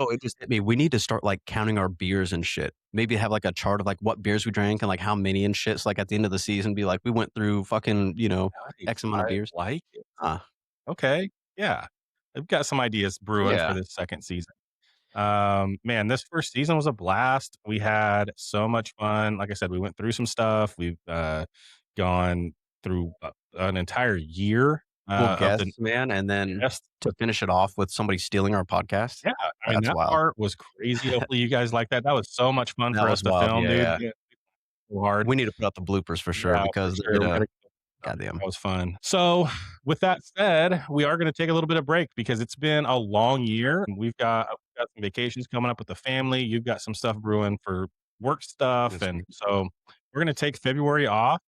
Oh, it just hit me. We need to start like counting our beers and shit. Maybe have like a chart of like what beers we drank and like how many and shit. So like at the end of the season, be like, we went through fucking, Nice. X amount of I beers. like it. Uh, Okay. Yeah. I've got some ideas brewing for yeah. this second season. Man, this first season was a blast. We had so much fun. Like I said, we went through some stuff. We've gone through an entire year Cool of the guests, man. And then best. to finish it off with somebody stealing our podcast. Yeah, I mean That's that wild. part was crazy. Hopefully, you guys like that. That was so much fun That for us was to wild. film, Yeah. dude. Yeah. Yeah, so hard. We need to put out the bloopers for sure Yeah, for because they're sure. gonna, That goddamn. was fun. So, with that said, we are going to take a little bit of break because it's been a long year. We've got some vacations coming up with the family. You've got some stuff brewing for work stuff, That's and so we're going to take February off.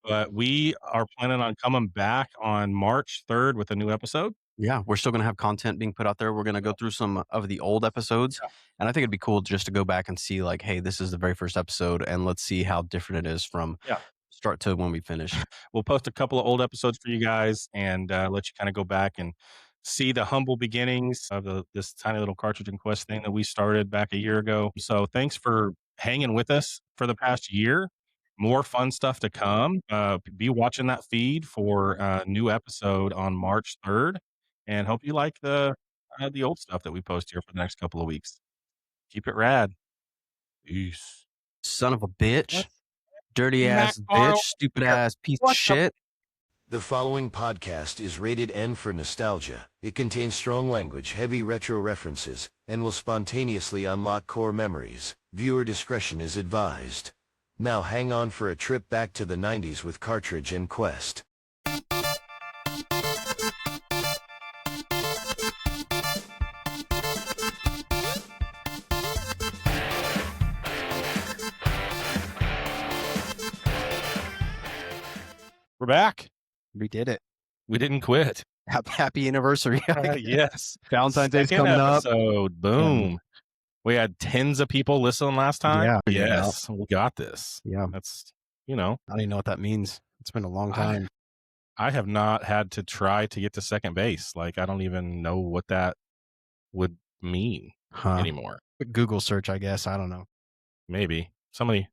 But we are planning on coming back on March 3rd with a new episode. Yeah, we're still gonna have content being put out there. We're gonna go through some of the old episodes, and I think it'd be cool just to go back and see like, hey, this is the very first episode, and let's see how different it is from Yeah. start to when we finished. We'll post a couple of old episodes for you guys and let you kind of go back and see the humble beginnings of this tiny little cartridge and quest thing that we started back a year ago. So thanks for hanging with us for the past year. More fun stuff to come. Be watching that feed for a new episode on March 3rd, and hope you like the old stuff that we post here for the next couple of weeks. Keep it rad. Peace. Son of a bitch, What? dirty Mac ass bitch, Farrell stupid here. ass piece of What the shit. The following podcast is rated N for nostalgia. It contains strong language, heavy retro references, and will spontaneously unlock core memories. Viewer discretion is advised. Now hang on for a trip back to the 90s with Cartridge and Quest. We're back. We did it. We didn't quit. Happy anniversary. Yes. Valentine's Day's Second coming up. episode. Boom. We had tens of people listen last time. Yeah. Yes. We got this. Yeah. That's, I don't even know what that means. It's been a long time. I have not had to try to get to second base. Like, I don't even know what that would mean anymore. Google search, I guess. I don't know. Maybe. Somebody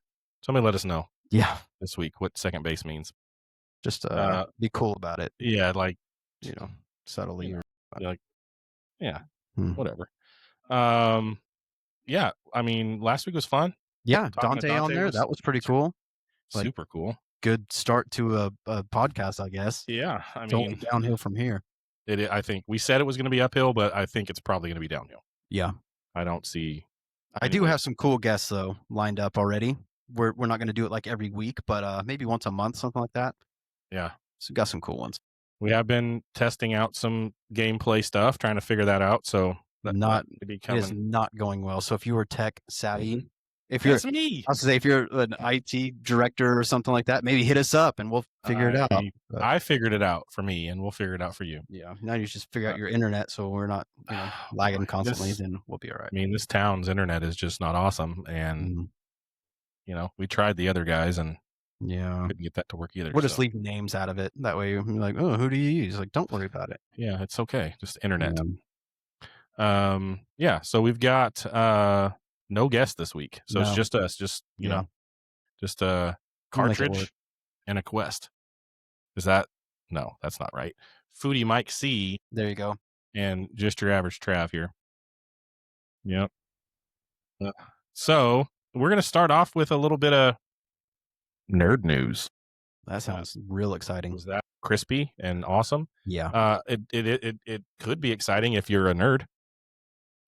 let us know. Yeah. This week what second base means. Just be cool about it. Yeah, like, subtly. Whatever. Yeah, I mean, last week was fun. Yeah, Talking to Dante on there. That was pretty cool. Super cool. Good start to a podcast, I guess. Yeah, I It's only mean, downhill from here. I think we said it was going to be uphill, but I think it's probably going to be downhill. Yeah. I don't see. I do have some cool guests though lined up already. We're not going to do it like every week, but maybe once a month, something like that. Yeah. So we got some cool ones. We have been testing out some gameplay stuff, trying to figure that out. So It is not going well. So if you are tech savvy, if you're, That's me. I was say if you're an IT director or something like that, maybe hit us up and we'll figure it out. But, I figured it out for me, and we'll figure it out for you. yeah. Now you just figure out your internet, so we're not lagging constantly. Then we'll be all right. I mean, this town's internet is just not awesome, and we tried the other guys and couldn't get that to work either. We'll just leave names out of it. That way, you're like, oh, who do you use? Like, don't worry about it. Yeah, it's okay. Just internet. Yeah. So we've got no guest this week, so it's just us. Just just a cartridge and a quest. Is that? No, that's not right. Foodie Mike C. There you go. And just your average Trav here. Yep. So we're gonna start off with a little bit of nerd news. That sounds real exciting. Was that crispy and awesome? Yeah. It could be exciting if you're a nerd.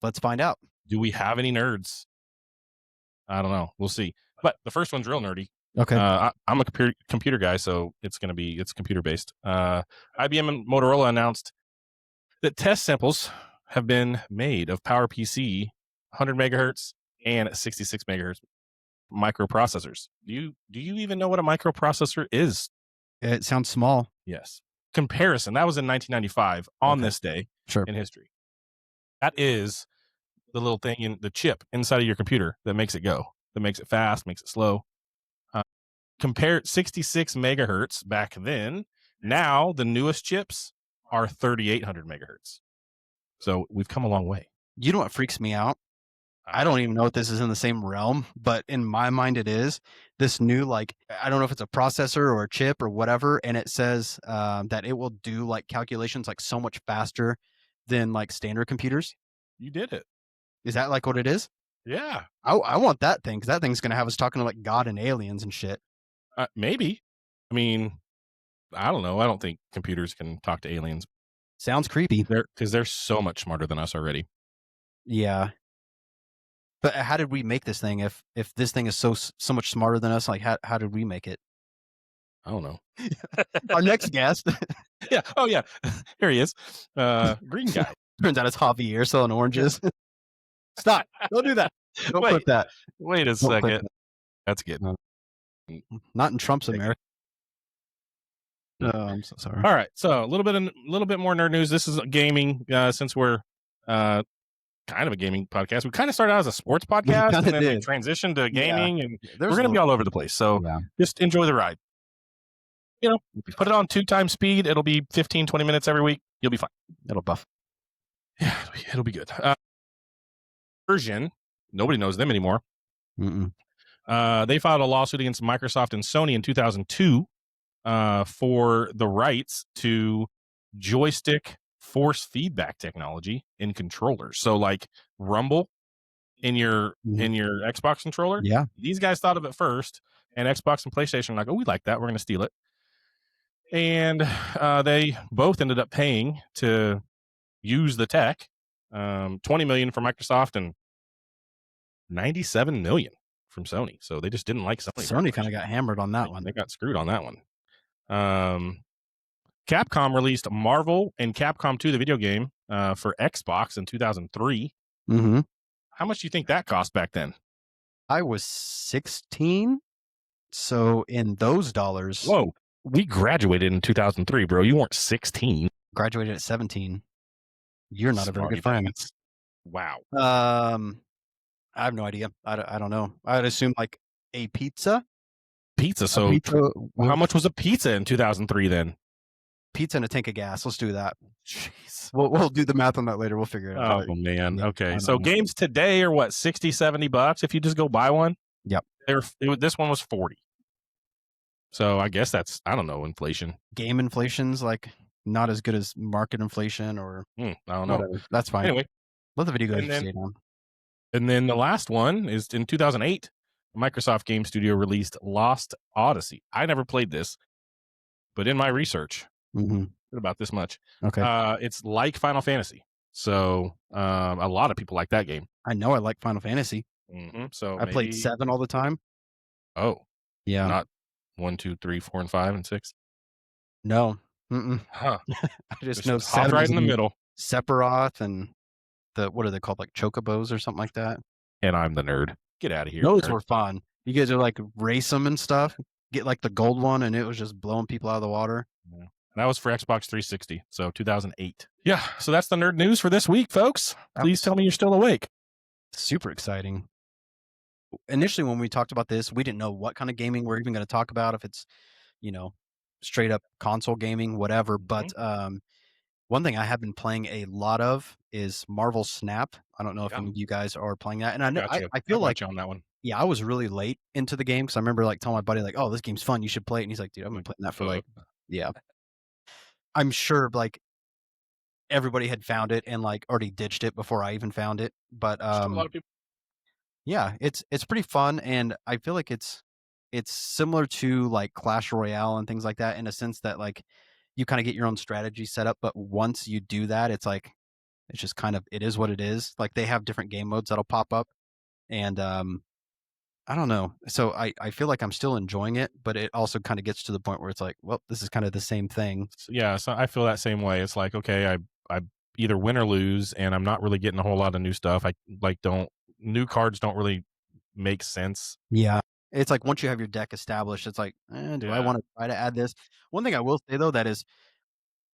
Let's find out. Do we have any nerds? I don't know. We'll see. But the first one's real nerdy. Okay. I'm a computer guy, so it's computer based. IBM and Motorola announced that test samples have been made of PowerPC 100 megahertz and 66 megahertz microprocessors. Do you even know what a microprocessor is? It sounds small. Yes. Comparison. That was in 1995 on this day in history. That is the little thing in the chip inside of your computer that makes it go, that makes it fast, makes it slow. Compare 66 megahertz back then. Now the newest chips are 3,800 megahertz. So we've come a long way. You know what freaks me out? I Uh-huh. don't even know if this is in the same realm, but in my mind it is. This new, like, I don't know if it's a processor or a chip or whatever, and it says, that it will do, like, calculations, like, so much faster than, like, standard computers. You did it. Is that, like, what it is? Yeah. I want that thing because that thing's gonna have us talking to, like, God and aliens and shit. Maybe. I mean, I don't know. I don't think computers can talk to aliens. Sounds creepy. They're so much smarter than us already. Yeah. But how did we make this thing if this thing is so much smarter than us, like, how did we make it? I don't know. Our next guest, Yeah. Oh, yeah. Here he is. Green guy. turns out it's Javier selling oranges. Stop. Don't do that. Don't Wait. clip that. Wait a Don't clip second. that. That's good. No. Not in Trump's America. Mm. Oh, I'm so sorry. All right. So a little bit more nerd news. This is gaming. Since we're kind of a gaming podcast, we kind of started out as a sports podcast, and then we did. transitioned to gaming, and There's we're going to be all over the place. So Yeah. just enjoy the ride. You know, put it on 2x speed. It'll be 15, 20 minutes every week. You'll be fine. It'll buff. Yeah, it'll be good. Version. Nobody knows them anymore. Mm-mm. They filed a lawsuit against Microsoft and Sony in 2002 for the rights to joystick force feedback technology in controllers. So like Rumble in your Xbox controller. Yeah. These guys thought of it first, and Xbox and PlayStation are like, oh, we like that. We're going to steal it. And they both ended up paying to use the tech. $20 million for Microsoft and $97 million from Sony. So they just didn't like Sony. Sony kind of got hammered on that one. They got screwed on that one. Capcom released Marvel and Capcom 2, the video game, for Xbox in 2003. Mm-hmm. How much do you think that cost back then? I was 16. So in those dollars, Whoa. We graduated in 2003, bro. You weren't 16. graduated at 17. You're not a very Sorry, good friend. Wow. I have no idea. I don't know. I'd assume like a pizza. Pizza. So how much was a pizza in 2003 then? Pizza and a tank of gas. Let's do that. Jeez. We'll do the math on that later. We'll figure it out. Oh, man. Yeah, Okay. So games today are what, 60, 70 bucks if you just go buy one? Yep. This one was 40. So I guess that's, I don't know, inflation. Game inflation's like not as good as market inflation or I don't know. whatever. That's fine. Anyway. Let the video games And then- stay down. And then the last one is in 2008, Microsoft Game Studio released Lost Odyssey. I never played this, but in my research, about this much, Okay. it's like Final Fantasy. So a lot of people like that game. I know I like Final Fantasy. So I played 7 all the time. Oh, Yeah. not 1, 2, 3, 4, and 5 and 6. No. Huh. I just know hop 7 right is in the middle. Sephiroth and what are they called? Like chocobos or something like that. And I'm the nerd. Get out of here. Those nerd. were fun. You guys are like race them and stuff. Get like the gold one, and it was just blowing people out of the water. Yeah. That was for Xbox 360, so 2008. Yeah, so that's the nerd news for this week, folks. Please tell me you're still awake. Super exciting. Initially, when we talked about this, we didn't know what kind of gaming we're even going to talk about. If it's, straight up console gaming, whatever. But one thing I have been playing a lot of is Marvel Snap. I don't know if any of you guys are playing that, and I know I feel like you on that one. Yeah, I was really late into the game because I remember like telling my buddy like, "Oh, this game's fun. You should play it." And he's like, "Dude, I've been playing that for yeah." I'm sure like everybody had found it and like already ditched it before I even found it. But Still a lot of people. yeah, it's pretty fun, and I feel like it's similar to like Clash Royale and things like that in a sense that like you kind of get your own strategy set up, but once you do that, it's like it's just kind of it is what it is. Like they have different game modes that'll pop up, and I don't know. So I feel like I'm still enjoying it, but it also kind of gets to the point where it's like, well, this is kind of the same thing. Yeah, so I feel that same way. It's like, okay, I either win or lose, and I'm not really getting a whole lot of new stuff. New cards don't really make sense. Yeah. It's like once you have your deck established, it's like, do I want to try to add this? One thing I will say though that is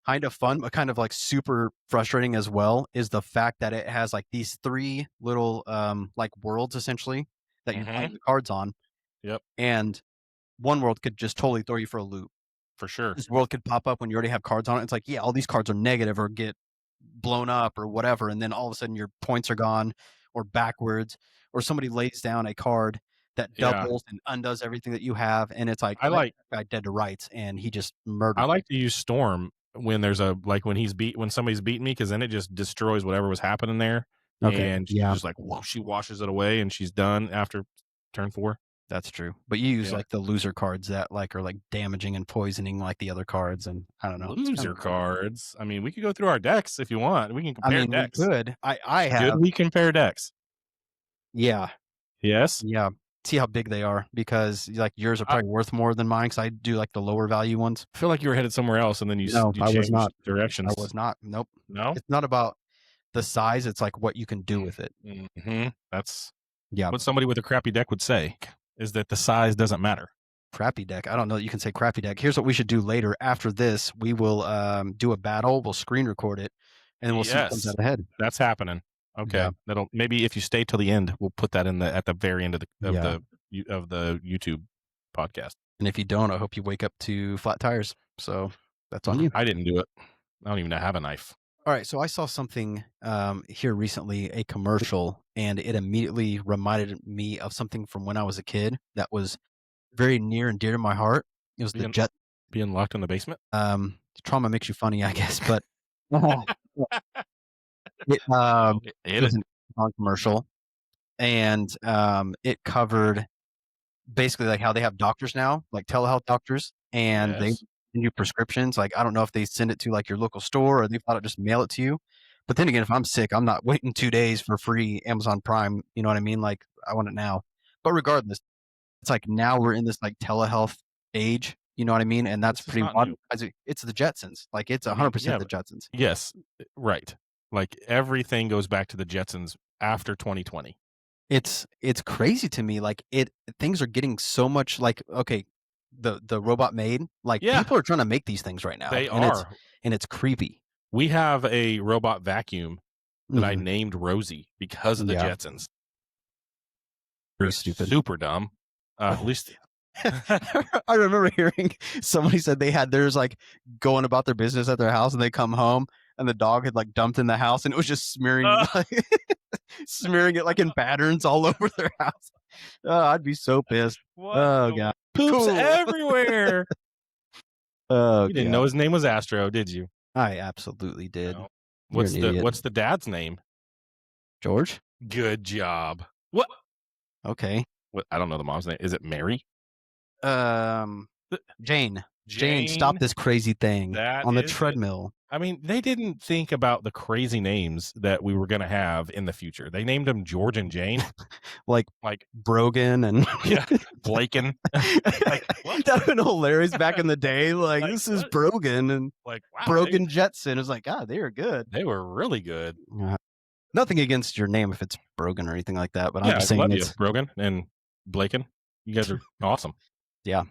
kind of fun, but kind of like super frustrating as well, is the fact that it has like these 3 little like worlds essentially that you're playing the cards on. Yep. And one world could just totally throw you for a loop. For sure. This world could pop up when you already have cards on it. It's like, yeah, all these cards are negative or get blown up or whatever, and then all of a sudden your points are gone or backwards, or somebody lays down a card that Yeah. doubles and undoes everything that you have, and it's like I I like guy dead to rights, and he just I murdered me. like to use Storm when there's a like when somebody's beating me, because then it just destroys whatever was happening there, Okay, and she's yeah, just like, whoa, she washes it away, and she's done after turn 4. that's true. But you use Yeah. like the loser cards that like are like damaging and poisoning like the other cards, and I don't know. It's kind Loser of, cards. I mean, we could go through our decks if you want. We can I compare mean, we decks. could. I Should have, we compare decks? yeah, Yes. yeah. See how big they are, because like yours are I, probably worth more than mine because I do like the lower value ones. feel like you were headed somewhere else, and then No, you I was changed not. I directions. was not. Nope. No. It's not about the size. It's like what you can do with it. That's Yeah. what somebody with a crappy deck would say, is that the size doesn't matter. Crappy deck. I don't know that you can say crappy deck. Here's what we should do later. After this, we will do a battle. We'll screen record it, and then we'll see who comes Yes, out ahead. that's happening. Okay, Yeah. that'll maybe if you stay till the end, we'll put that in the at the very end of Yeah. the YouTube podcast. And if you don't, I hope you wake up to flat tires. So that's on you. I didn't do it. I don't even have a knife. All right. So I saw something here recently, a commercial, and it immediately reminded me of something from when I was a kid that was very near and dear to my heart. It was the Jet. Being locked in the basement. Trauma makes you funny, I guess, but it Hit was it. an Amazon commercial, and it covered basically like how they have doctors now, like telehealth doctors, and they Yes. send you prescriptions. Like I don't know if they send it to like your local store or they thought it just mail it to you. But then again, if I'm sick, I'm not waiting 2 days for free Amazon Prime. You know what I mean? Like I want it now. But regardless, it's like now we're in this like telehealth age. You know what I mean? And that's This is pretty not wild. new. It's the Jetsons. Like it's I mean, 100% the Jetsons. Yes, right. Like everything goes back to the Jetsons after 2020. It's crazy to me. Like things are getting so much like okay, the robot maid, like Yeah. people are trying to make these things right now. They and are. It's creepy. We have a robot vacuum that I Mhm. named Rosie because of the Yeah. Jetsons. Very stupid. Super dumb. At least I remember hearing somebody said they had theirs like going about their business at their house, and they come home and the dog had like dumped in the house, and it was just smearing like, smearing it like in patterns all over their house. Oh, I'd be so pissed. what Oh the- god. poops Cool. everywhere. Oh, You didn't God. know his name was Astro, did you? I absolutely did. No. You're an idiot. What's the dad's name? George? Good job. What? Okay. What? I don't know the mom's name. Is it Mary? Jane. Jane, stop this crazy thing That on the is it. treadmill. I mean, they didn't think about the crazy names that we were going to have in the future. They named them George and Jane, Like like Brogan and yeah, Blaken. Like, what? that would have been hilarious back in the day. Like, Like, this is what? Brogan and Like wow, Brogan Jetson. It's like, God, they are good. They were really good. Nothing against your name if it's Brogan or anything like that, but Yeah, I'm just I saying love you, it's Brogan and Blaken. You guys are awesome. Yeah.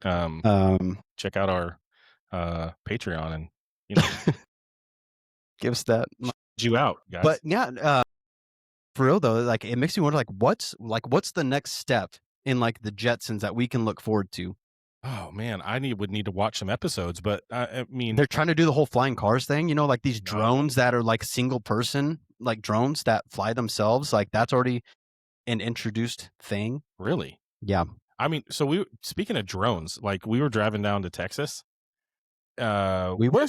Check out our Patreon and give us that. you out, guys. But yeah, for real though, like it makes me wonder, like what's the next step in like the Jetsons that we can look forward to? oh man, would need to watch some episodes. But I mean, They're trying to do the whole flying cars thing, you know, like these No. drones that are like single person, like drones that fly themselves. Like that's already an introduced thing. really, Yeah. I mean, so speaking of drones, like we were driving down to Texas. We were?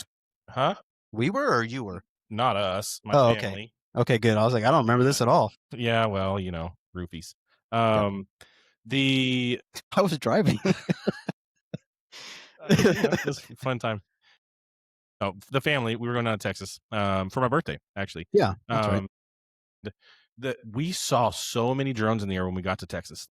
Huh? We were or you were? Not us, my Oh, okay. family. Okay, good. I was like, I don't remember this at all. Yeah, well, roofies. The I was driving. it was a fun time. Oh, the family, we were going down to Texas for my birthday, actually. Yeah, that's right. We saw so many drones in the air when we got to Texas.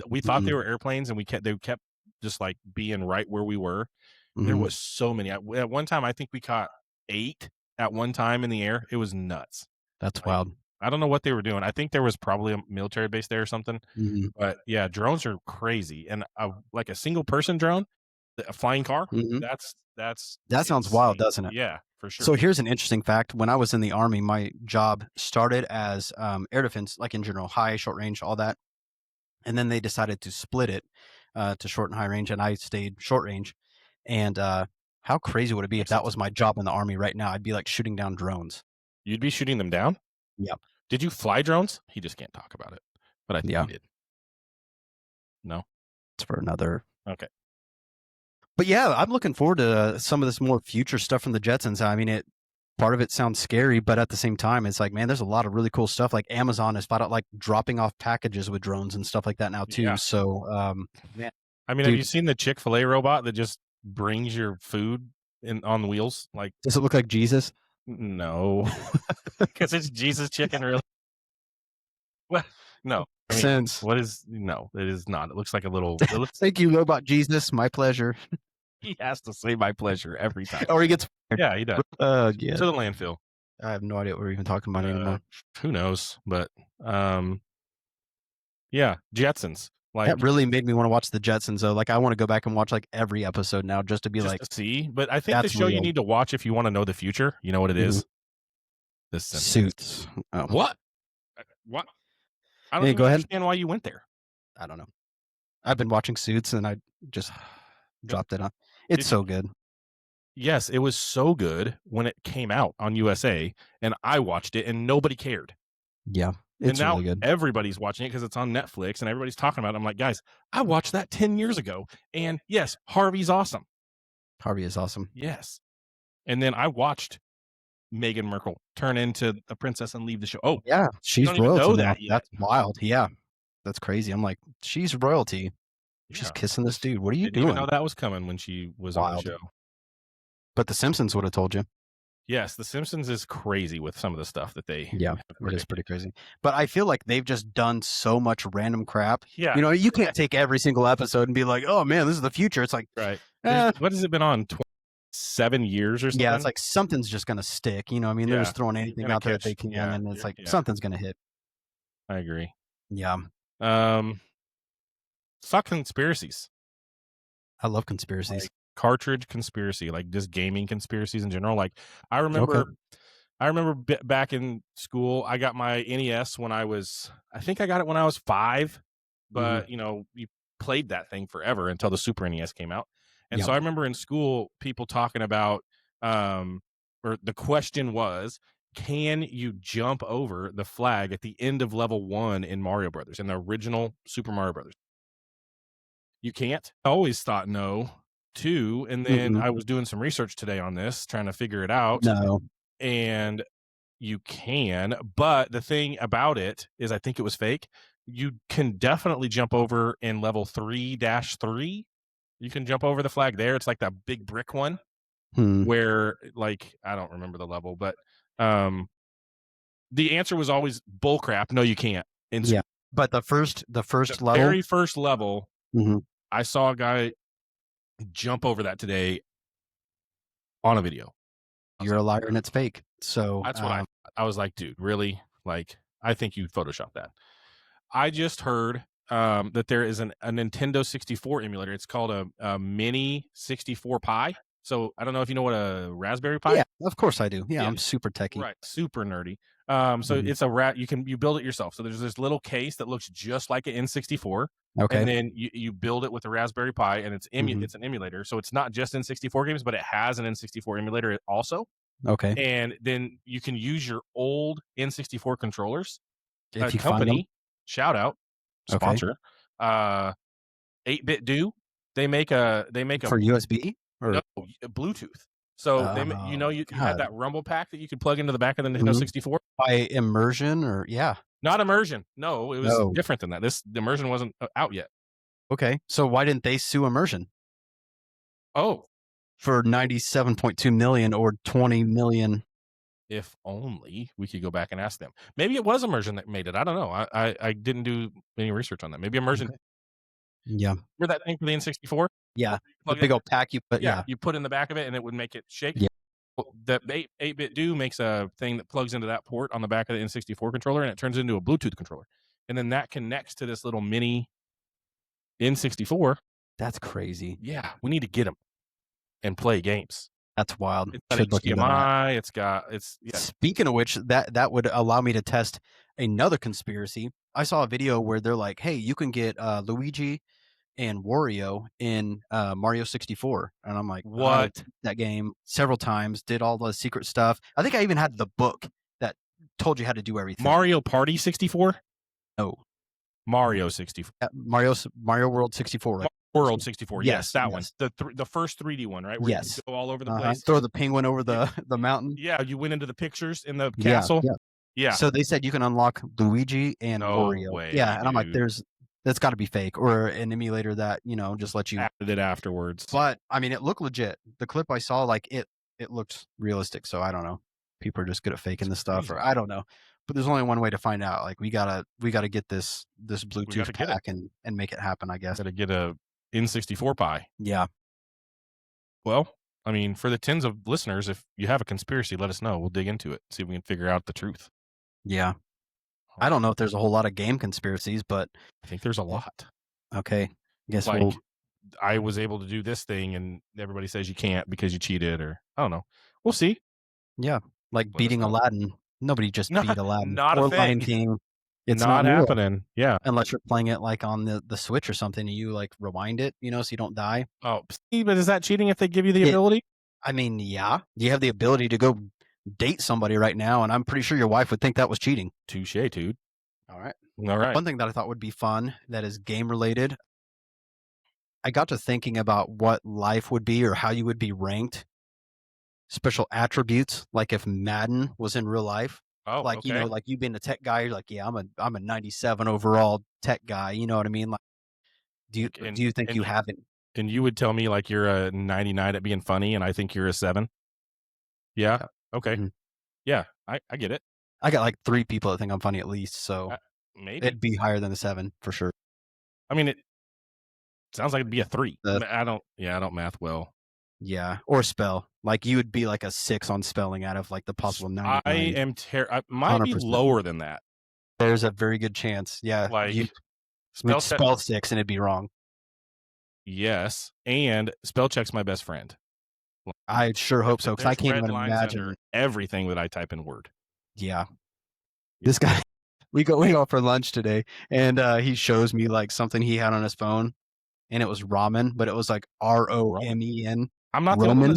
We thought they were airplanes, and they kept just like being right where we were. There was so many. At one time, I think we caught 8 at one time in the air. It was nuts. That's wild. I don't know what they were doing. I think there was probably a military base there or something. But yeah, drones are crazy. And like a single person drone, a flying car, that sounds wild, doesn't it? Yeah, for sure. So here's an interesting fact. When I was in the Army, my job started as air defense, like in general, high, short range, all that. And then they decided to split it to short and high range, and I stayed short range. And How crazy would it be if Makes that sense. was my job in the Army right now? I'd be, like, shooting down drones. You'd be shooting them down? Yeah. Did you fly drones? He just can't talk about it, but I think Yeah. he did. No? It's for another. Okay. But, yeah, I'm looking forward to some of this more future stuff from the Jetsons. I mean, part of it sounds scary, but at the same time, it's like, man, there's a lot of really cool stuff. Like, Amazon has thought out, like, dropping off packages with drones and stuff like that now too. Yeah. So, man, I mean, have you dude, seen the Chick-fil-A robot that just brings your food on wheels? Like, does it look like Jesus? no, because it's Jesus chicken, really? What? No. I mean, Sense. what is? No, it is not. It looks like a little. It looks. Thank you, robot Jesus. My pleasure. He has to say my pleasure every time. Or he gets Yeah, he does. yeah. To the landfill. I have no idea what we're even talking about anymore. Who knows? But yeah, Jetsons. Like, That really made me want to watch the Jetsons, though. Like, I want to go back and watch like every episode now, just to be just like, to see. But I think the that's show you real. need to watch if you want to know the future. You know what it is? The Simpsons. Suits. Oh, What? What? I don't Hey, even go ahead. understand why you went there. I don't know. I've been watching Suits, and I just dropped it on. It's so good. Yes, it was so good when it came out on USA, and I watched it, and nobody cared. Yeah, And it's now really good. everybody's watching it because it's on Netflix, and everybody's talking about it. I'm like, guys, I watched that 10 years ago, and yes, Harvey's awesome. Harvey is awesome. Yes. And then I watched Meghan Markle turn into a princess and leave the show. Oh, Yeah, she's don't even know royalty now. that yet. That's wild. Yeah, that's crazy. I'm like, she's royalty. She's Yeah. kissing this dude. What are you Didn't even doing? know that was coming when she was on the Wild. show. But The Simpsons would have told you. Yes, The Simpsons is crazy with some of the stuff that they Yeah, have it is predicted. pretty crazy. But I feel like they've just done so much random crap. Yeah. You know, you can't take every single episode and be like, oh man, this is the future. It's like, Right. eh. What has it been on? 7 years or something? Yeah, it's like something's just gonna stick. You know, I mean, they're Yeah. just throwing anything Gonna out there that catch- they can, yeah, and it's yeah, like yeah. something's gonna hit. I agree. Yeah, Fuck conspiracies. I love conspiracies. Like cartridge conspiracy, like just gaming conspiracies in general. Like I remember back in school, I got my NES when I think I got it when I was 5, but you know, you played that thing forever until the Super NES came out. And Yep. so I remember in school, people talking about, or the question was, can you jump over the flag at the end of level 1 in Mario Brothers, in the original Super Mario Brothers? You can't. I always thought no, too. And then I was doing some research today on this, trying to figure it out. No. And you can, but the thing about it is I think it was fake. You can definitely jump over in level 3-3. You can jump over the flag there. It's like that big brick one where, like, I don't remember the level, but the answer was always bullcrap. No, you can't. Yeah, but the first level, very first level, Mhm. I saw a guy jump over that today on a video. You're a liar and it's fake. So That's what I was like, dude, really? Like, I think you photoshopped that. I just heard that there is a Nintendo 64 emulator. It's called a mini 64 Pi. So I don't know if you know what a Raspberry Pi. Yeah, of course I do. Yeah, Yeah. I'm super techie. Right, super nerdy. So it's you build it yourself. So there's this little case that looks just like an N64. Okay. And then you build it with a Raspberry Pi, and it's an emulator. So it's not just N64 games, but it has an N64 emulator also. Okay. And then you can use your old N64 controllers. If you find them. Company, shout out, sponsor, 8-Bit Do. They make a For USB or no, Bluetooth. So you had that Rumble pack that you could plug into the back of the Nintendo 64 by immersion or Not immersion. No, it was different than that. The immersion wasn't out yet. Okay, so why didn't they sue immersion? Oh, for 97.2 million or 20 million. If only we could go back and ask them. Maybe it was immersion that made it. I don't know. I didn't do any research on that. Maybe immersion. Okay. Yeah. Remember that thing for the N64? Yeah. The big old pack you put. Yeah. You put in the back of it and it would make it shake. Yeah. The 8-Bit Do makes a thing that plugs into that port on the back of the N64 controller, and it turns into a Bluetooth controller. And then that connects to this little mini N64. That's crazy. Yeah. We need to get them and play games. That's wild. It's got HDMI. It's Speaking of which, that would allow me to test another conspiracy. I saw a video where they're like, hey, you can get Luigi and Wario in Mario 64, and I'm like, I What? beat that game several times, did all the secret stuff. I think I even had the book that told you how to do everything. Mario Party 64? No, Mario 64. Mario World 64. Like, World 64. Yes, that one. yes. The first 3D one, right? Where you Yes. go all over the place. Throw the penguin over the mountain. Yeah, you went into the pictures in the Yeah, castle. yeah. Yeah. So they said you can unlock Luigi and No Wario. way, Yeah, and I'm like, dude. that's got to be fake or an emulator that just lets you. Added it afterwards. But I mean, it looked legit. The clip I saw, like it looked realistic. So I don't know. People are just good at faking this stuff, or I don't know. But there's only one way to find out. Like we gotta get this Bluetooth pack and make it happen. I guess. Gotta get a N64 pie. Yeah. Well, I mean, for the tens of listeners, if you have a conspiracy, let us know. We'll dig into it, see if we can figure out the truth. Yeah. I don't know if there's a whole lot of game conspiracies, but I think there's a lot. Okay. I guess like I was able to do this thing and everybody says you can't because you cheated, or I don't know. We'll see. Yeah. Like beating Aladdin. Nobody just beat Aladdin. Not or a thing. Lion King. It's not real. happening. Yeah. Unless you're playing it like on the Switch or something and you like rewind it, so you don't die. Oh, but is that cheating if they give you the ability? I mean, yeah. You have the ability to go date somebody right now, and I'm pretty sure your wife would think that was cheating. Touche, dude. All right. One thing that I thought would be fun that is game related, I got to thinking about what life would be or how you would be ranked. Special attributes, like if Madden was in real life. Oh, like okay. like you being a tech guy, you're like, yeah, I'm a 97 overall tech guy. You know what I mean? Like, do you think you haven't? And you would tell me like you're a 99 at being funny, and I think you're a 7. Yeah. Okay. Mm-hmm. Yeah, I get it. I got like 3 people that think I'm funny at least, so maybe it'd be higher than a 7 for sure. I mean, it sounds like it'd be a 3. I don't math well. Yeah, or spell. Like you would be like a 6 on spelling out of like the possible 99. I might be lower than that. There's a very good chance. Yeah, like you spell 6 and it'd be wrong. Yes, and spell check's my best friend. I sure hope so, because I can't even imagine everything that I type in Word. Yeah, this guy. We go out for lunch today, and he shows me like something he had on his phone, and it was ramen, but it was like ROMEN. I'm not Roman.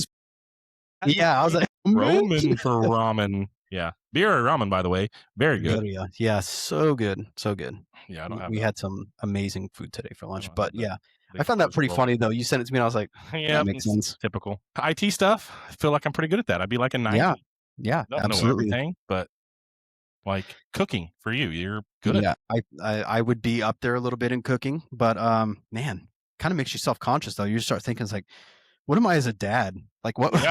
Yeah, I was like Roman for ramen. Yeah, beer ramen, by the way, very good. Yeah, so good, so good. Yeah, I don't have. We had some amazing food today for lunch, but yeah. I found that pretty funny though. You sent it to me and I was like, yeah, that makes sense. Typical. IT stuff, I feel like I'm pretty good at that. I'd be like a 90. Yeah, don't know everything, but like cooking for you, you're good at it. I would be up there a little bit in cooking, but man, kind of makes you self-conscious though. You start thinking, it's like, what am I as a dad? Like what what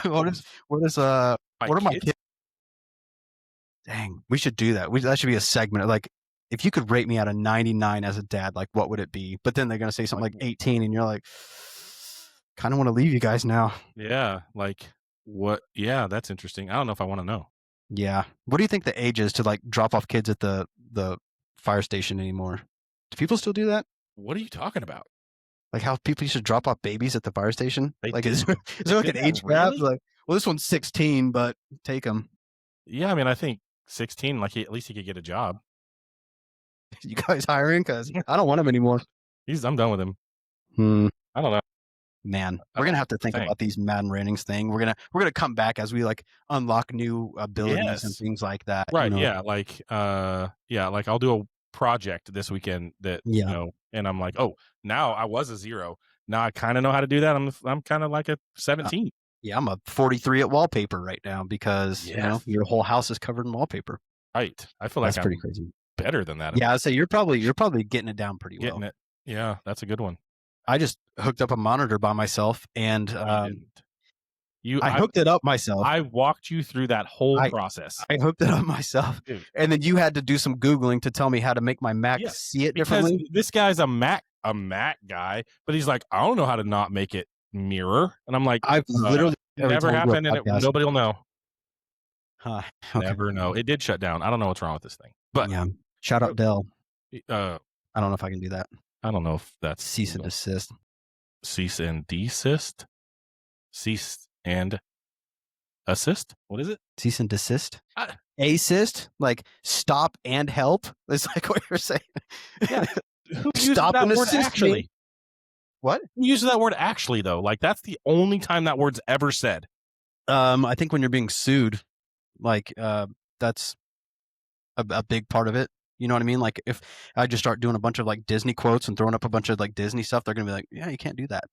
are my kids? Dang, we should do that. That should be a segment. Like, if you could rate me out of 99 as a dad, like what would it be? But then they're gonna say something like 18, and you're like, kind of want to leave you guys now. Yeah, like what? Yeah, that's interesting. I don't know if I want to know. Yeah, what do you think the age is to like drop off kids at the fire station anymore? Do people still do that? What are you talking about? Like how people used to drop off babies at the fire station? Like is there like an age grab? Like, well, this one's 16, but take them. Yeah, I mean, I think 16, like at least he could get a job. You guys hiring? Because I don't want him anymore. I'm done with him. I don't know. Man, we're gonna have to think about these Madden ratings thing. We're gonna come back as we like unlock new abilities and things like that. Right? Yeah. Like like I'll do a project this weekend that and I'm like, oh, now I was a 0. Now I kind of know how to do that. I'm kind of like a 17. Yeah, I'm a 43 at wallpaper right now because your whole house is covered in wallpaper. Right. I feel like that's pretty crazy. Better than that. Yeah, I'd say you're probably getting it down pretty well. Getting it. Yeah, that's a good one. I just hooked up a monitor by myself, and I hooked it up myself. I walked you through that whole process. I hooked it up myself, dude. And then you had to do some Googling to tell me how to make my Mac see it differently. Because this guy's a Mac guy, but he's like, I don't know how to not make it mirror, and I'm like, I've literally never happened, and nobody will know. Okay. Never know. It did shut down. I don't know what's wrong with this thing, but yeah. Shout out Dell. I don't know if I can do that. I don't know if that's cease and desist. Cease and desist? Cease and assist? What is it? Cease and desist? Assist? Like stop and help? It's like what you're saying. Yeah. Who uses Stop that and word assist actually? me. What? Who uses that word actually though? Like that's the only time that word's ever said. I think when you're being sued, like that's a big part of it. You know what I mean? Like if I just start doing a bunch of like Disney quotes and throwing up a bunch of like Disney stuff, they're gonna be like, yeah, you can't do that.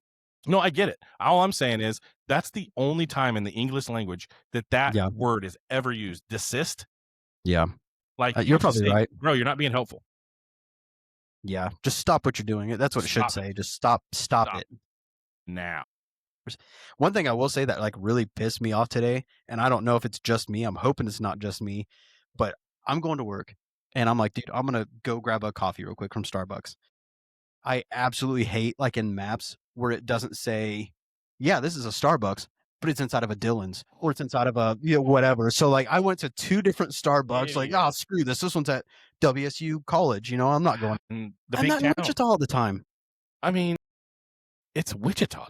No, I get it. All I'm saying is that's the only time in the English language that Yeah. word is ever used. Desist. Yeah. Like You're probably right. Bro, you're not being helpful. Yeah. Just stop what you're doing. That's what it should say. Just stop it. Now. One thing I will say that like really pissed me off today, and I don't know if it's just me. I'm hoping it's not just me, but I'm going to work and I'm like, dude, I'm gonna go grab a coffee real quick from Starbucks. I absolutely hate like in maps where it doesn't say, yeah, this is a Starbucks, but it's inside of a Dillon's or it's inside of a whatever. So like I went to 2 different Starbucks, like, oh screw this. This one's at WSU College, I'm not going. The I'm big not in town. Wichita all the time. I mean, it's Wichita.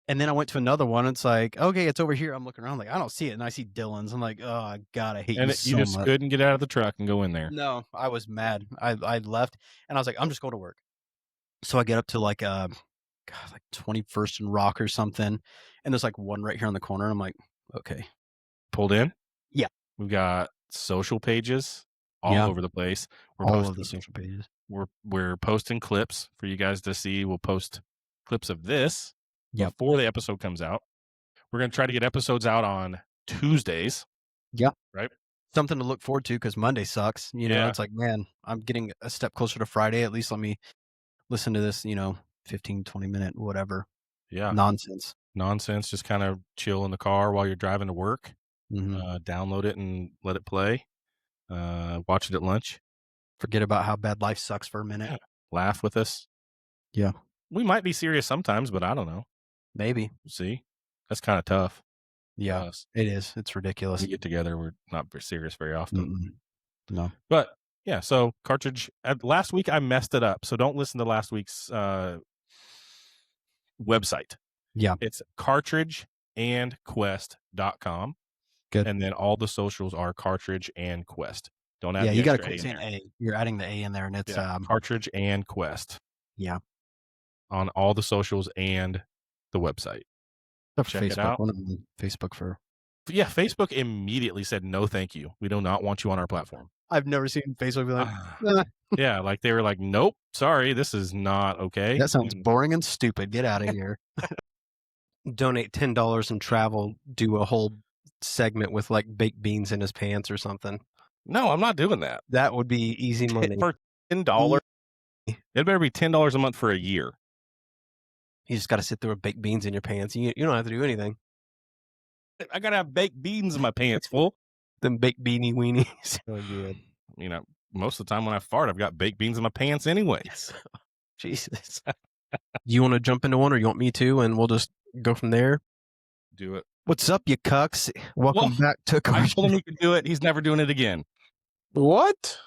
And then I went to another one. It's like, okay, it's over here. I'm looking around, like I don't see it, and I see Dillon's. I'm like, oh God, I hate you so You just much. couldn't get out of the truck and go in there. No, I was mad. I left, and I was like, I'm just going to work. So I get up to like like 21st and Rock or something, and there's like one right here on the corner. I'm like, okay, Pulled in. Yeah. We've got social pages all over the place. All of the social pages. We're posting clips for you guys to see. We'll post clips of this before the episode comes out. We're going to try to get episodes out on Tuesdays. Yeah. Right. Something to look forward to because Monday sucks. It's like, man, I'm getting a step closer to Friday. At least let me listen to this, 15, 20 minute, whatever. Yeah. Nonsense. Just kind of chill in the car while you're driving to work. Mm-hmm. Download it and let it play. Watch it at lunch. Forget about how bad life sucks for a minute. Yeah. Laugh with us. Yeah. We might be serious sometimes, but I don't know. Maybe. See? That's kind of tough. Yeah, it is. It's ridiculous. We get together. We're not serious very often. Mm-mm. No. But yeah, so cartridge. Last week I messed it up. So don't listen to last week's website. Yeah. It's cartridgeandquest.com. Good. And then all the socials are cartridge and quest. Don't add you got to quit saying A. You're adding the A in there, and it's cartridge and quest. Yeah. On all the socials and the website. Check Facebook. It out. Facebook for. Yeah, Facebook immediately said no, thank you. We do not want you on our platform. I've never seen Facebook be like, yeah, like they were like, nope, sorry, this is not okay. That sounds boring and stupid. Get out of here. Donate $10 and travel. Do a whole segment with like baked beans in his pants or something. No, I'm not doing that. That would be easy money. For $10, it better be $10 a month for a year. You just got to sit there with baked beans in your pants. You don't have to do anything. I got to have baked beans in my pants, fool. Them baked beanie weenies. Oh, good. Most of the time when I fart, I've got baked beans in my pants anyways. Jesus. Do you want to jump into one or you want me to? And we'll just go from there. Do it. What's up, you cucks? Welcome back to I told him he could do it. He's never doing it again. What?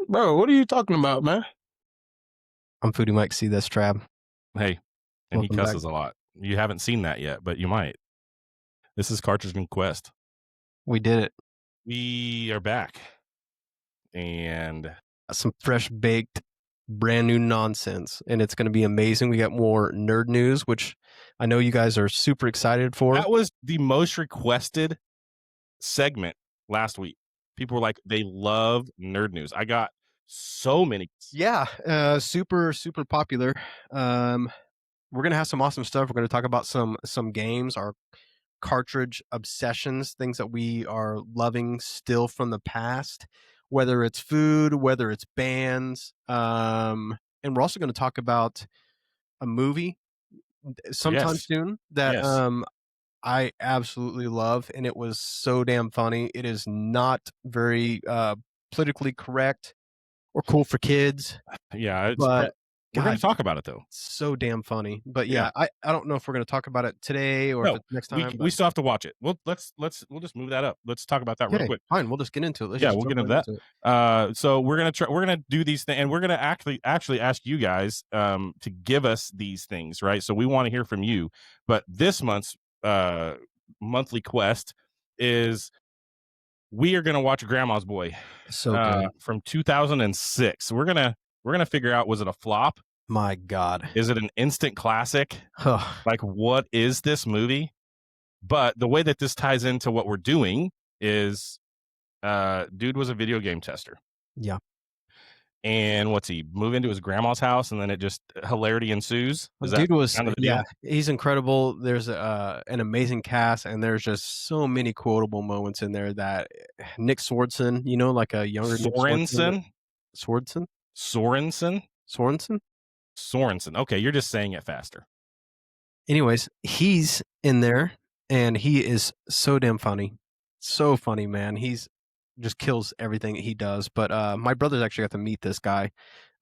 Bro, what are you talking about, man? I'm Foodie Mike. See this, Trab. Hey, and welcome he cusses back. A lot. You haven't seen that yet, but you might. This is Cartridge and Quest. We did it. We are back. And some fresh baked, brand new nonsense. And it's going to be amazing. We got more nerd news, which I know you guys are super excited for. That was the most requested segment last week. People were like, they love nerd news. I got so many. Yeah, super, super popular. We're going to have some awesome stuff. We're going to talk about some games, our cartridge obsessions, things that we are loving still from the past, whether it's food, whether it's bands. And we're also going to talk about a movie sometime soon that I absolutely love, and it was so damn funny. It is not very politically correct or cool for kids. Yeah, but we're going to talk about it though. So damn funny. But yeah, I don't know if we're going to talk about it today or if it's next time. We still have to watch it. We'll just move that up. Let's talk about that real quick. Fine, we'll just get into it. We'll get into that. So we're gonna do these things, and we're gonna actually ask you guys to give us these things, right? So we want to hear from you. But this month's monthly quest is we are gonna watch Grandma's Boy. So good. From 2006. We're gonna We're gonna figure out, was it a flop? My God. Is it an instant classic? Ugh. Like, what is this movie? But the way that this ties into what we're doing is, dude was a video game tester. Yeah. And what's he move into his grandma's house, and then it just hilarity ensues? Is that Dude was kind of the deal? he's incredible. There's an amazing cast, and there's just so many quotable moments in there that Nick Swardson, you know, like a younger Nick Sorensen? Swardson? Sorensen? Sorensen? Sorensen. Okay, you're just saying it faster. Anyways, he's in there, and he is so damn funny. So funny, man. He's just kills everything he does. But my brother's actually got to meet this guy.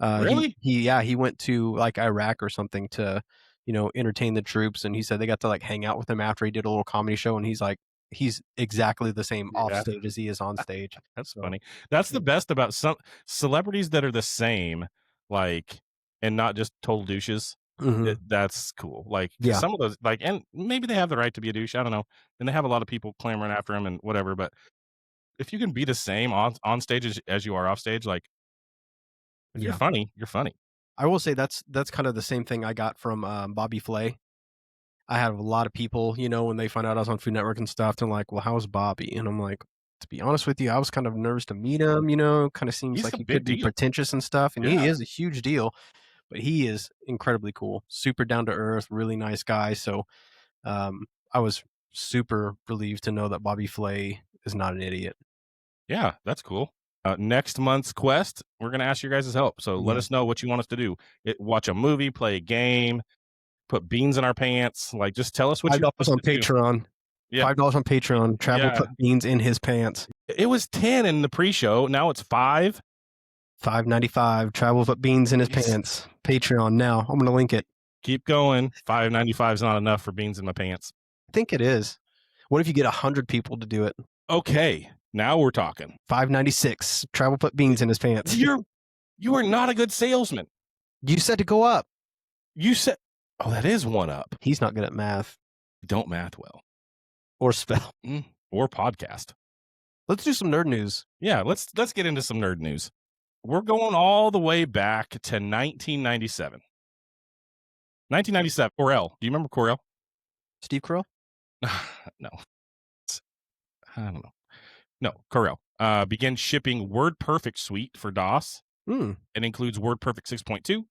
Really? He went to like Iraq or something to, you know, entertain the troops, and he said they got to like hang out with him after he did a little comedy show, and he's exactly the same off Yeah. stage as he is on stage. That's So, funny. That's the best about some celebrities that are the same, like, and not just total douches. mhm. That's cool. Like, 'cause Yeah. some of those, like, and maybe they have the right to be a douche. I don't know. And they have a lot of people clamoring after him and whatever. But if you can be the same on stage as you are off stage, like, if you're Yeah. funny, you're funny. I will say that's kind of the same thing I got from Bobby Flay. I have a lot of people, you know, when they find out I was on Food Network and stuff, they're like, "Well, how's Bobby?" And I'm like, to be honest with you, I was kind of nervous to meet him. You know, kind of seems He's like a he big could be deal. pretentious and stuff, and Yeah. he is a huge deal. But he is incredibly cool, super down to earth, really nice guy. So I was super relieved to know that Bobby Flay is not an idiot. Yeah, that's cool. Next month's quest, we're gonna ask your guys' help. So let Yeah. us know what you want us to do. Watch a movie, play a game, put beans in our pants. Like, just tell us what you want $5 us on to do. Patreon. Yeah. $5 on Patreon. Travel Yeah. put beans in his pants. It was 10 in the pre-show. Now it's 5. $5.95. Travel put beans in his Yes. pants. Patreon now. I'm gonna link it. Keep going. $5.95 is not enough for beans in my pants. I think it is. What if you get 100 people to do it? Okay, now we're talking. $5.96. Travel put beans in his pants. You are not a good salesman. You said to go up. You said, oh, that is one up. He's not good at math Don't math well. or spell. Or podcast. Let's do some nerd news. Yeah, let's get into some nerd news. We're going all the way back to 1997. 1997. Corel. Do you remember Corel? Steve Carell? No. I don't know. No, Corel. Began shipping WordPerfect suite for DOS. Hmm. It includes WordPerfect 6.2,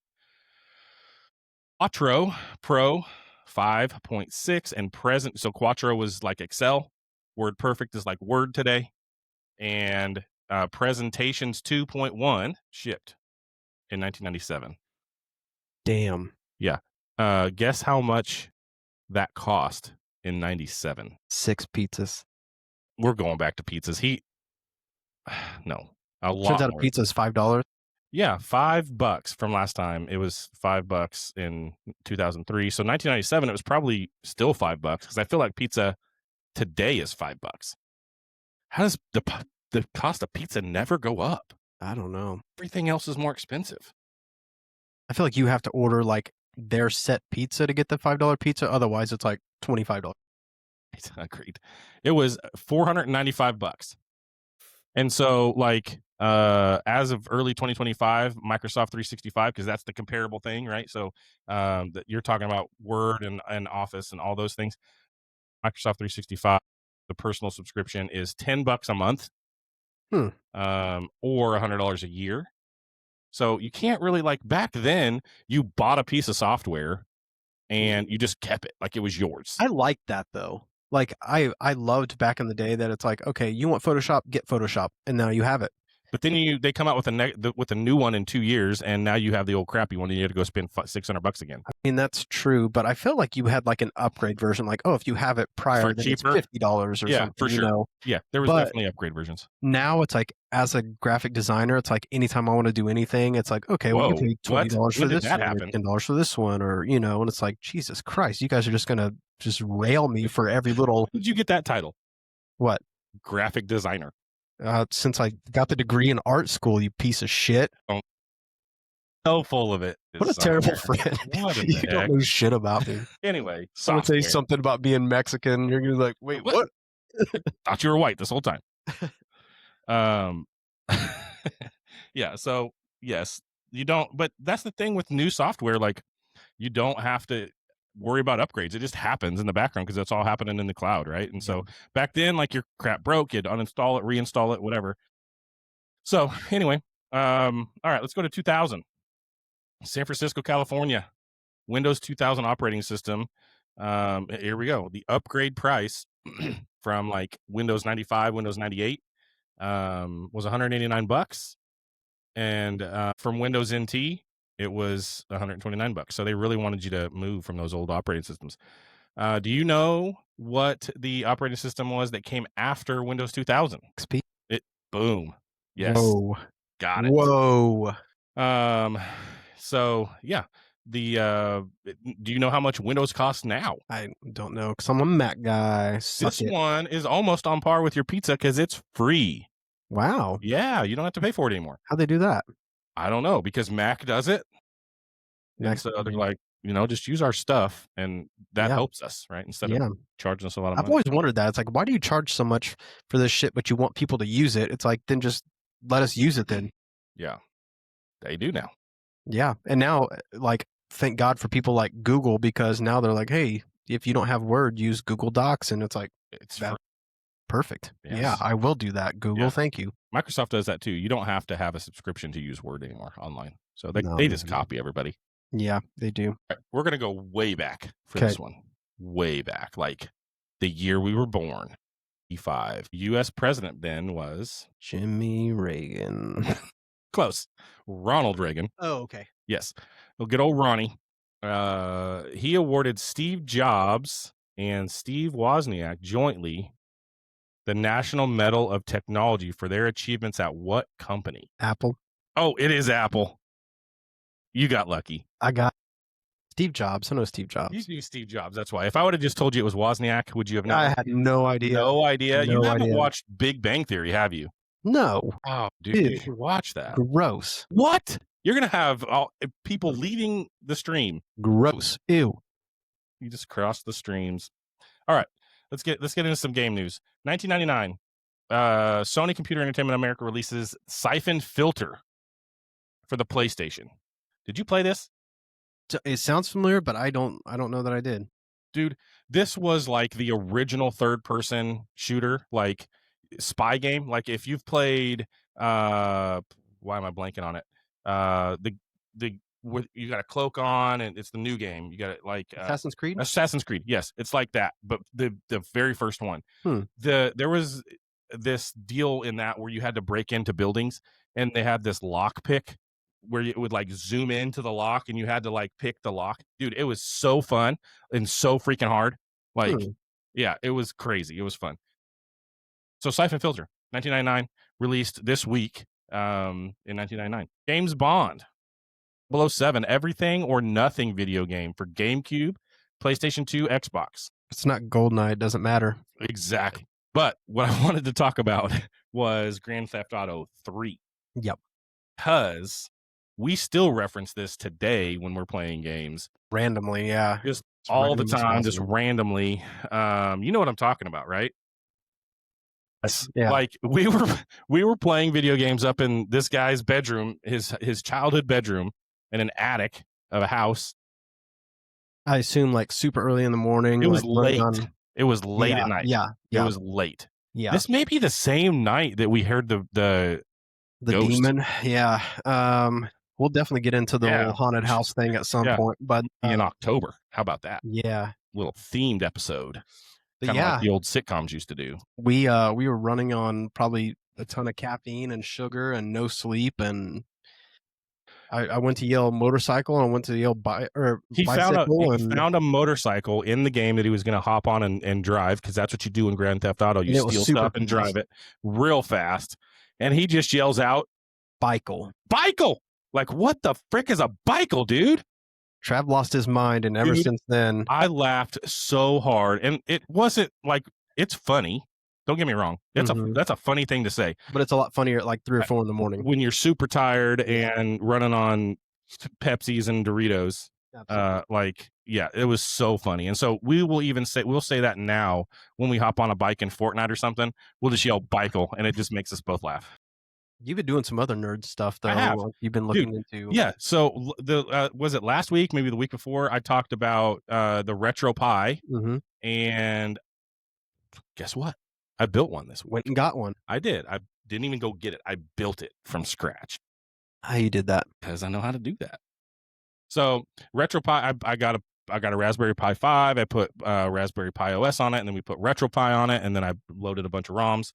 Quattro Pro 5.6, and present. So Quattro was like Excel. WordPerfect is like Word today. And Presentations 2.1 shipped in 1997. Damn. Yeah. Guess how much that cost in 97? 6 pizzas. We're going back to pizzas. No, a lot Turns out a more. pizza is $5. Yeah, $5 from last time. It was $5 in 2003. So 1997, it was probably still $5 because I feel like pizza today is $5. How does the cost of pizza never go up? I don't know. Everything else is more expensive. I feel like you have to order like their set pizza to get the $5 pizza. Otherwise, it's like $25. Agreed. It was $495. And so, like, as of early 2025, Microsoft 365, because that's the comparable thing, right? So that you're talking about Word and Office and all those things. Microsoft 365, the personal subscription is $10 a month, or $100 a year. So you can't really, like, back then you bought a piece of software and you just kept it like it was yours. I like that though. Like I loved back in the day that it's like, okay, you want Photoshop, get Photoshop, and now you have it. But then they come out with a new one in 2 years, and now you have the old crappy one, and you have to go spend $600 again. I mean, that's true, but I feel like you had like an upgrade version. Like, oh, if you have it prior, For then cheaper? it's $50 or Yeah, something. for sure. You know? Yeah, there was But- definitely upgrade versions. Now it's like, as a graphic designer, it's like anytime I want to do anything, it's like, okay, well, you Whoa, pay $20 what? for When did this that one, or happen? $10 for this one, or you know, and it's like, Jesus Christ, you guys are just gonna just rail me for every little When did you get that title? what? Graphic designer. Since I got the degree in art school, you piece of shit. So full of it. What a terrible friend. What in You the don't heck? know shit about me. Anyway, Someone say software. something about being Mexican, you're gonna be like, wait, what? Thought you were white this whole time. Yeah. So yes, You don't. But that's the thing with new software. Like, you don't have to worry about upgrades. It just happens in the background because it's all happening in the cloud, right? And so back then, like, your crap broke, you'd uninstall it, reinstall it, whatever. So anyway, all right, let's go to 2000. San Francisco, California. Windows 2000 operating system. Here we go. The upgrade price from like Windows 95, Windows 98 was $189, and from Windows NT it was $129. So they really wanted you to move from those old operating systems. Do you know what the operating system was that came after Windows 2000? XP. Boom. Yes. Whoa. Got it. Whoa. So yeah. Do you know how much Windows costs now? I don't know because I'm a Mac guy. This one is almost on par with your pizza because it's free. Wow. Yeah, you don't have to pay for it anymore. How'd they do that? I don't know, because Mac does it. And so they're like, just use our stuff, and that helps us, right? Instead of charging us a lot of money. I've always wondered that. It's like, why do you charge so much for this shit, but you want people to use it? It's like, then just let us use it then. Yeah, they do now. Yeah. And now, like, thank God for people like Google, because now they're like, hey, if you don't have Word, use Google Docs. And it's like, it's perfect. Yes. Yeah, I will do that. Google, thank you. Microsoft does that too. You don't have to have a subscription to use Word anymore online. So they just copy everybody. Yeah, they do. Right, we're going to go way back for this one. Way back. Like the year we were born. E5. U.S. president then was Jimmy Reagan. Close. Ronald Reagan. Oh, okay. Yes. Well, good old Ronnie. He awarded Steve Jobs and Steve Wozniak jointly the National Medal of Technology for their achievements at what company? Apple. Oh, it is Apple. You got lucky. I got Steve Jobs. I know Steve Jobs. You knew Steve Jobs. That's why. If I would have just told you it was Wozniak, would you have known? I had no idea. No idea. No you haven't idea. watched Big Bang Theory, have you? No. Oh, dude, you should watch that. Gross. What? You're going to have people leaving the stream. Gross. Ew. You just crossed the streams. All right. Let's get into some game news. 1999. Sony Computer Entertainment America releases Siphon Filter for the PlayStation. Did you play this? It sounds familiar, but I don't know that I did. Dude, this was like the original third-person shooter, like spy game. Like if you've played, why am I blanking on it? You got a cloak on, and it's the new game. You got it like Assassin's Creed. Assassin's Creed, yes, it's like that, but the very first one. There was this deal in that where you had to break into buildings, and they had this lock pick where it would like zoom into the lock, and you had to like pick the lock. Dude, it was so fun and so freaking hard. Like, yeah, it was crazy. It was fun. So Siphon Filter, 1999, released this week in 1999. James Bond, 007, Everything or Nothing video game for GameCube, PlayStation 2, Xbox. It's not GoldenEye. It doesn't matter. Exactly. But what I wanted to talk about was Grand Theft Auto 3. Yep. Because we still reference this today when we're playing games. Randomly, yeah. Just all the time, just randomly. You know what I'm talking about, right? Yeah. Like we were playing video games up in this guy's bedroom, his childhood bedroom, in an attic of a house. I assume like super early in the morning. It was late. It was late at night. Yeah. It was late. Yeah. This may be the same night that we heard the ghost. Demon. Yeah. We'll definitely get into the whole haunted house thing at some point, but in October. How about that? Yeah. Little themed episode. Kind of like the old sitcoms used to do. We were running on probably a ton of caffeine and sugar and no sleep, and I went to Yale motorcycle and I went to Yale bicycle. He found a motorcycle in the game that he was going to hop on and drive, because that's what you do in Grand Theft Auto. You steal stuff and drive it real fast. And he just yells out, "Bicycle! Bicycle!" Like, what the frick is a bicycle, dude? Trav lost his mind, and ever since then, I laughed so hard. And it wasn't like, it's funny. Don't get me wrong. That's a funny thing to say. But it's a lot funnier at like 3 or 4 in the morning when you're super tired and running on Pepsis and Doritos. It was so funny. And so we'll say that now when we hop on a bike in Fortnite or something, we'll just yell "bicycle," and it just makes us both laugh. You've been doing some other nerd stuff I though. have, Like you've been dude. looking into. Yeah. So was it last week, maybe the week before? I talked about the RetroPie, Mm-hmm. and guess what? I built one this Went week. and got one. I did. I didn't even go get it. I built it from scratch How you did that? because I know how to do that. So RetroPie, I got a Raspberry Pi 5. I put Raspberry Pi OS on it, and then we put RetroPie on it, and then I loaded a bunch of ROMs.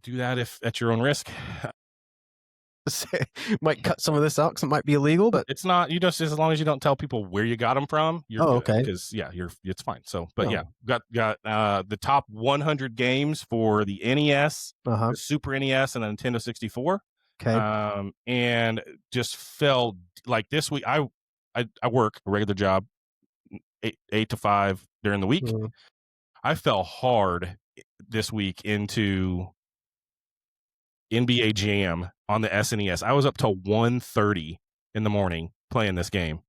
Do that if at your own risk. Might cut some of this out because it might be illegal, but It's not, you just, as long as you don't tell people where you got them from, you're good. okay. Because it's fine. So, but Oh. yeah, got the top 100 games for the NES, Uh-huh. the Super NES, and the Nintendo 64. Okay. And just fell like this week. I work a regular job, 8 to 5 during the week. Mhm. I fell hard this week into NBA Jam on the SNES. I was up till 1:30 in the morning playing this game.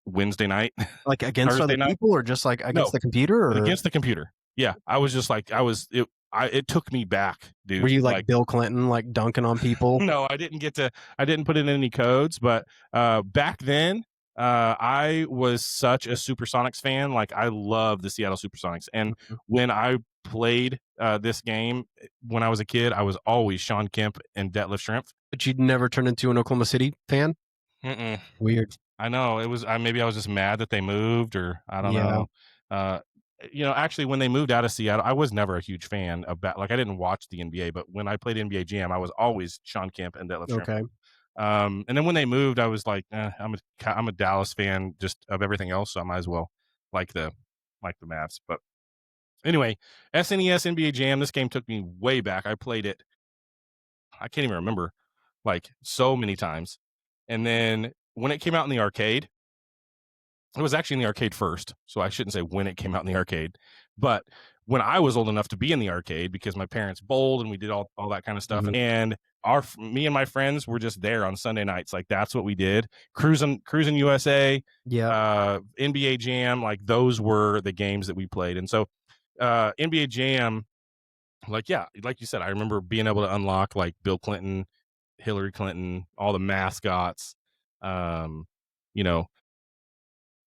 Wednesday night, Like against Thursday other night. people, or just like against No, the computer, or against the computer. Yeah, I was just like, it took me back, dude. were you like Bill Clinton, like dunking on people? No, I didn't put in any codes, but back then, I was such a Supersonics fan. Like, I love the Seattle Supersonics. And Mhm. when I played this game when I was a kid, I was always Sean Kemp and Detlef Schrempf. But you'd never turn into an Oklahoma City fan? Mm-mm. Weird. I know it was. Maybe I was just mad that they moved, or I don't Yeah. know. Actually, when they moved out of Seattle, I was never a huge fan of like I didn't watch the NBA, but when I played NBA Jam, I was always Sean Kemp and Detlef Schrempf. Okay. And then when they moved, I was like, I'm a Dallas fan just of everything else, so I might as well like the Mavs. But anyway, SNES NBA Jam. This game took me way back. I played it. I can't even remember, like so many times. And then when it came out in the arcade, it was actually in the arcade first, so I shouldn't say when it came out in the arcade. But when I was old enough to be in the arcade, because my parents bowled and we did all that kind of stuff, Mhm. and me and my friends were just there on Sunday nights. Like, that's what we did. Cruising USA, Yeah. NBA Jam, like those were the games that we played. And so NBA Jam, like you said, I remember being able to unlock like Bill Clinton, Hillary Clinton, all the mascots. You know,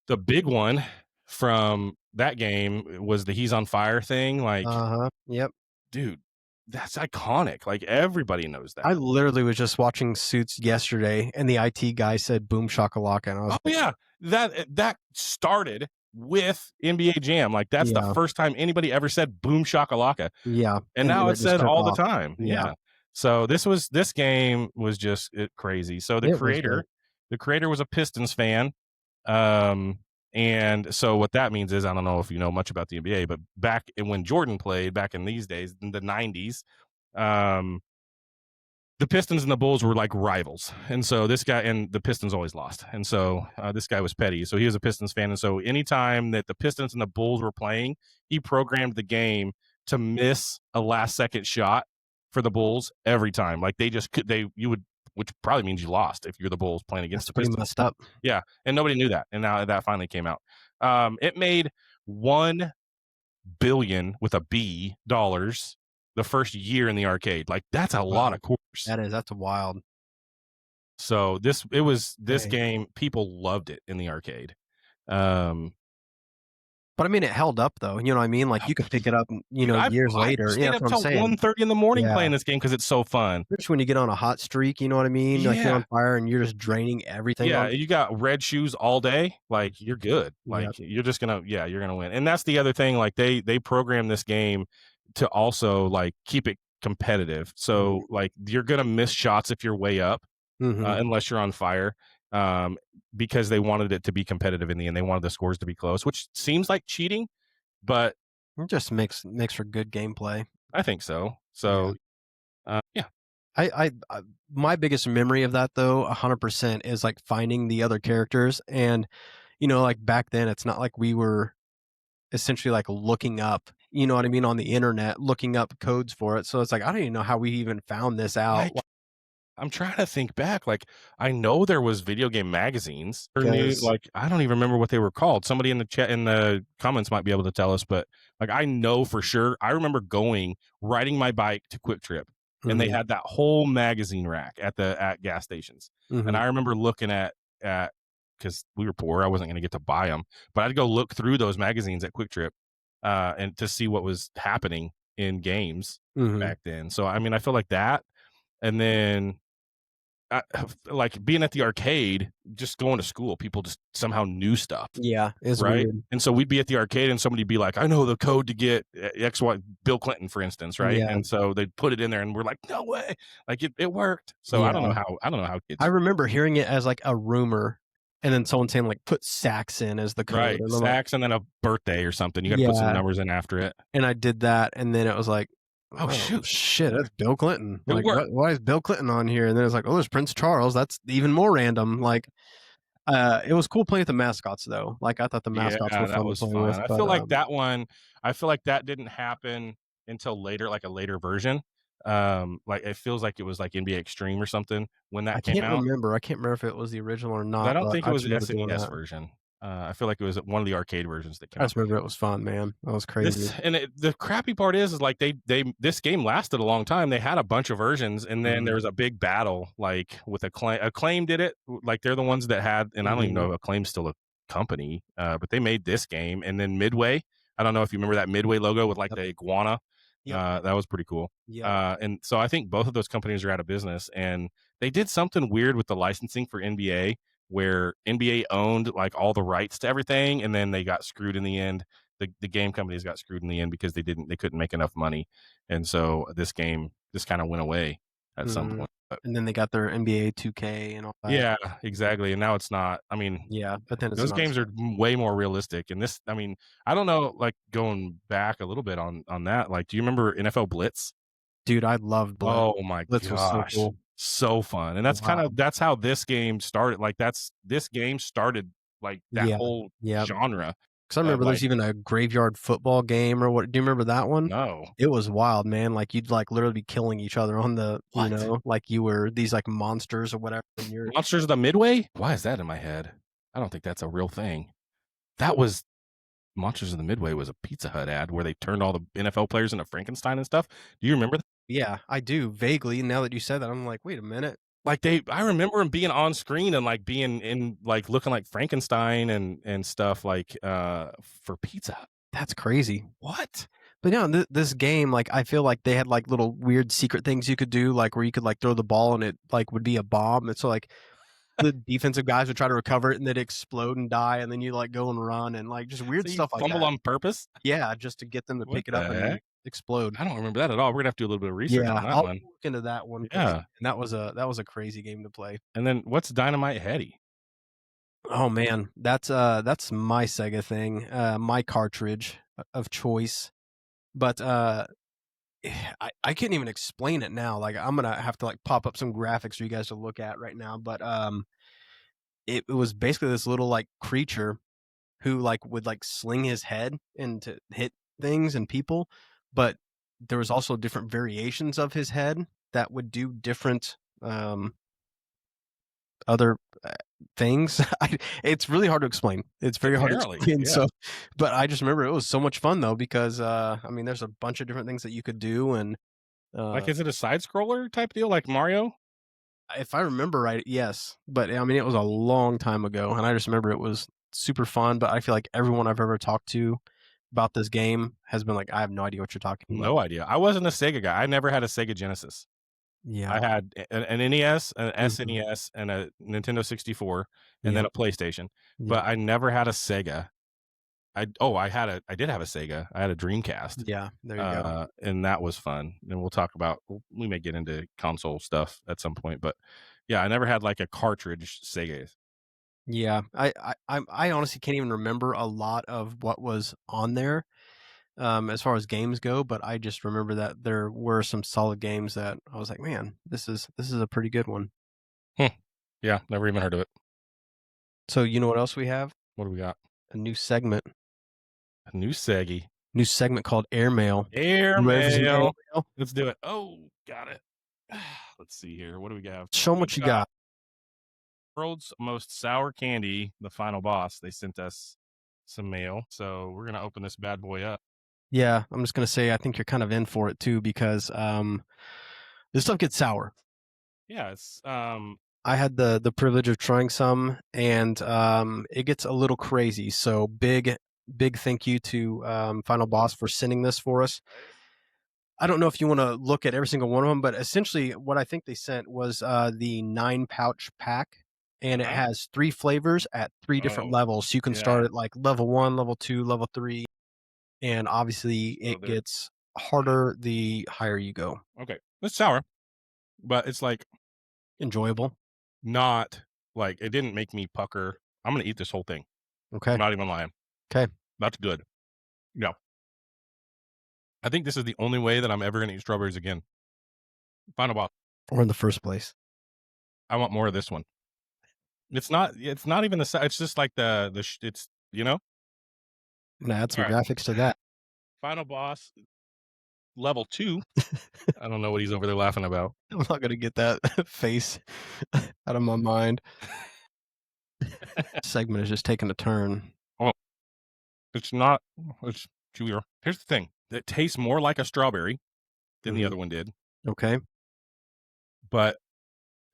the big one from that game was the "He's on Fire" thing. Like, Uh-huh. Yep. dude, that's iconic. Like, everybody knows that. I literally was just watching Suits yesterday, and the IT guy said "Boom Shakalaka," and I was Oh yeah, that started with NBA Jam. Like, that's the Yeah. first time anybody ever said "Boom Shakalaka," Yeah. and now then it it's just said took all the off. time. Yeah. Yeah. So this game was just crazy. So It was great. the creator was a Pistons fan. And so what that means is, I don't know if you know much about the NBA, but back when Jordan played back in these days, in the 90s, the Pistons and the Bulls were like rivals. And so this guy, and the Pistons always lost. And so this guy was petty. So he was a Pistons fan. And so anytime that the Pistons and the Bulls were playing, he programmed the game to miss a last second shot for the Bulls every time. Like, which probably means you lost if you're the Bulls playing against That's the pretty Pistons. messed up. Yeah. And nobody knew that. And now that finally came out. It made $1 billion with a B dollars the first year in the arcade. Like, that's a lot of quarters. That's wild. So this Dang. game, people loved it in the arcade. But I mean, it held up though. You know what I mean? Like, you could pick it up, years later. Stayed Yeah, up that's what I'm till saying. 1:30 in the morning Yeah. playing this game because it's so fun. Especially when you get on a hot streak, you know what I mean? Like, you're Yeah. on fire and you're just draining everything. Yeah, on you got red shoes all day, like, you're good. Like, you're just gonna, you're gonna win. And that's the other thing. Like, they program this game to also like keep it competitive. So like, you're gonna miss shots if you're way up, unless you're on fire. Because they wanted it to be competitive in the end. They wanted the scores to be close, which seems like cheating, but It just makes for good gameplay. I think so. So, yeah. I my biggest memory of that though, 100%, is like finding the other characters. And like back then, it's not like we were essentially like looking up, you know what I mean, on the internet, looking up codes for it. So it's like, I don't even know how we even found this out. Like, I'm trying to think back. Like, I know there was video game magazines. Like, I don't even remember what they were called. Somebody in the chat, in the comments, might be able to tell us. But like, I know for sure. I remember riding my bike to Quick Trip and they Mhm. had that whole magazine rack at gas stations. And Mhm. I remember looking at because we were poor, I wasn't going to get to buy them, but I'd go look through those magazines at Quick Trip, and to see what was happening in games Mhm. back then. So I mean, I feel like that, and then like being at the arcade, just going to school, people just somehow knew stuff, Yeah, it's right? weird. And so we'd be at the arcade and somebody'd be like, I know the code to get XY, Bill Clinton, for instance, right? Yeah, And so they'd put it in there and we're like, no way. Like it worked. So yeah. I don't know how I kids, remember hearing it as, like, a rumor, and then someone saying, like, "Put sacks in as the code," right. and I'm like, Sacks and then a birthday or something. You got to put some "Yeah," numbers in after it. and I did that, and then it was like, Oh, "Oh, shoot. shit, that's Bill Clinton." It Like, worked. why is Bill Clinton on here? And then it's like, "Oh, there's Prince Charles." That's even more random, like, it was cool playing with the mascots, though. Like, I thought the Yeah, mascots were that fun to was play with, fun. but, I feel like that didn't happen until later, like a later version. Like it feels like it was like NBA Extreme or something when that came out. I can't remember if it was the original or 'Cause I not, don't but think I it was just the remember doing SNES that. version. I feel like it was one of the arcade versions that came I out. just remember it was fun, man. That was crazy. The crappy part is like they this game lasted a long time. They had a bunch of versions, and then Mhm, there was a big battle like with Acclaim. Acclaim did it, like they're the ones that had, and I don't even mhm. know if Acclaim's still a company, but they made this game. And then Midway, I don't know if you remember that Midway logo with like Yep, the iguana. yep, That was pretty cool. yep. And so I think both of those companies are out of business, and they did something weird with the licensing for NBA, where NBA owned like all the rights to everything, and then they got screwed in the end. The game companies got screwed in the end because they couldn't make enough money, and so this game just kind of went away at some Mhm. point. But And then they got their NBA 2K and all that. yeah, exactly. And now it's not. I mean, Yeah, but then it's those not the games are same. way more realistic. And this, I mean, I don't know. Like going back a little bit on that. Like, do you remember NFL Blitz? Dude, I loved Blitz. Oh my Blitz was so gosh. cool. So fun. And Wow. that's how this game started. Like this game started like that Yeah, whole yeah. genre 'Cause I of remember like, there's even a graveyard football game or what do you remember that one? no. It was wild, man, like, you'd, like, literally be killing each other on the What? like you were these, like, monsters or whatever, and you're Monsters of the Midway? Why is that in my head? I don't think that's a real thing. That was Monsters of the Midway was a Pizza Hut ad where they turned all the NFL players into Frankenstein and stuff. Do you remember that? Yeah, I do, vaguely, now that you said that, I'm like, "Wait a minute." Like I remember him being on screen and like being in like looking like Frankenstein and stuff like for Pizza Hut. That's crazy. What? But, yeah, this game, like, I feel like they had, like, little weird secret things you could do, like, where you could, like, throw the ball and it, like, would be a bomb, and so, like, the defensive guys would try to recover it and they'd explode and die, and then you, like, go and run and, like, just weird So you stuff like fumble that. on purpose? Yeah, just to get them to What pick it up the and heck? explode. I don't remember that at all. We're gonna have to do a little bit of research Yeah, on that I'll one. look into that one 'cause Yeah. and that was a crazy game to play. And then what's Dynamite Heady? Oh, man, that's my Sega thing, my cartridge of choice, but, I can't even explain it now, like, I'm gonna have to, like, pop up some graphics for you guys to look at right now, but, it was basically this little, like, creature who, like, would, like, sling his head and to hit things and people, but there was also different variations of his head that would do different, other, things. It's really hard to explain. It's very hard to Apparently, explain, yeah. so but I just remember it was so much fun, though, because, I mean, there's a bunch of different things that you could do, and, Like, is it a side scroller type deal like Mario? if I remember right, yes, but, I mean, it was a long time ago, and I just remember it was super fun, but I feel like everyone I've ever talked to about this game has been like, "I have no idea what you're talking about." No idea. I wasn't a Sega guy. I never had a Sega Genesis. I Yeah. had an NES, an Mhm. SNES, and a Nintendo 64, and then Yep, a PlayStation, yep. but I never had a Sega. I did have a Sega. I had a Dreamcast, Yeah, there you go. and that was fun, and we'll talk about we may get into console stuff at some point, but, yeah, I never had, like, a cartridge Sega. Yeah, I honestly can't even remember a lot of what was on there, as far as games go, but I just remember that there were some solid games that I was like, "Man, this is a pretty good one." Hmm. Yeah, never even heard of it. So, you know what else we have? What do we got? A A new Seggy. new segment called Airmail. You ever seen Airmail. Airmail? Let's do it. Oh, got it. Let's see here. What do we have? Show 'em We what you got got. world's most sour candy, the final boss. They sent us some mail. So we're gonna open this bad boy up. Yeah, I'm just gonna say I think you're kind of in for it too because, This stuff gets sour. Yeah, it's I had the privilege of trying some, and it gets a little crazy. So big thank you to Final Boss for sending this for us. I don't know if you want to look at every single one of them, but essentially what I think they sent was the 9-pouch pack, and it has 3 flavors at 3 different levels. So you can start at like level 1, level 2, level 3, and obviously it gets harder the higher you go. Okay, it's sour, but it's like Enjoyable. not like it didn't make me pucker. I'm gonna eat this whole thing. Okay. I'm not even lying. Okay. That's good. No, I think this is the only way that I'm ever gonna eat strawberries again. Final boss. Or in the first place. I want more of this one. It's not. It's not even the. It's just like it's I'm gonna add some All right. graphics to that. Final boss level 2. I don't know what he's over there laughing about. I'm not gonna get that face out of my mind. Segment is just taking a turn. It's not. It's chewier. Here's the thing. It tastes more like a strawberry than the Mhm. other one did, Okay. but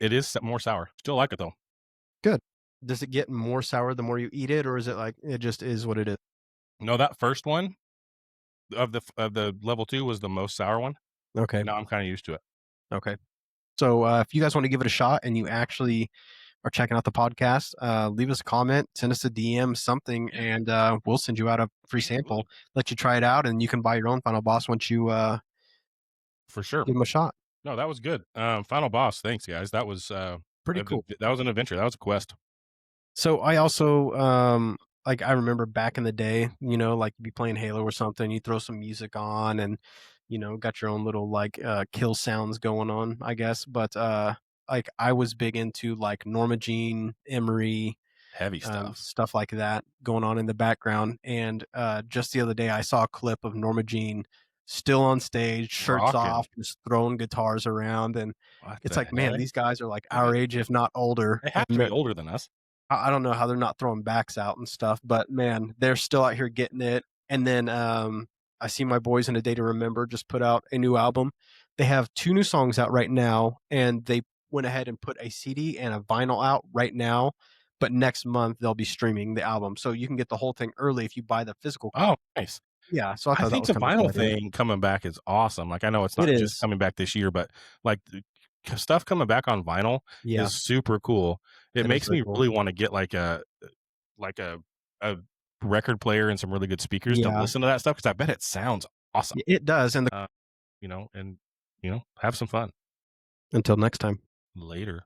it is more sour. Still like it though. Good. Does it get more sour the more you eat it, or is it like it just is what it is? No, that first one of the level 2 was the most sour one. Okay. Now I'm kind of used to it. Okay. So if you guys want to give it a shot and you actually are checking out the podcast, leave us a comment, send us a DM, something, and we'll send you out a free sample, let you try it out, and you can buy your own Final Boss once you For sure. give them a shot. No, that was good. Final boss. Thanks, guys. That was Pretty cool. That was an adventure. That was a quest. So I also like I remember back in the day, like you'd be playing Halo or something, you throw some music on and got your own little like kill sounds going on, I guess. But like I was big into like Norma Jean, Emery, Heavy stuff. stuff like that going on in the background. And just the other day I saw a clip of Norma Jean still on stage, shirts Rocking. off, just throwing guitars around, and What it's the like, man, heck? these guys are like our age, if not older. They have to And be older than us. I don't know how they're not throwing backs out and stuff, but man, they're still out here getting it. And then I see my boys in A Day to Remember just put out a new album. They have 2 new songs out right now, and they went ahead and put a CD and a vinyl out right now. But next month they'll be streaming the album, so you can get the whole thing early if you buy the physical. Oh, nice. Yeah, so I I thought that think was the kind of vinyl exciting. thing coming back is awesome. Like I know it's not It just is. coming back this year, but like stuff coming back on vinyl Yeah, is super cool. It that is makes very me cool. really want to get like a record player and some really good speakers to Yeah, listen to that stuff because I bet it sounds awesome. it does. And And have some fun until next time. later.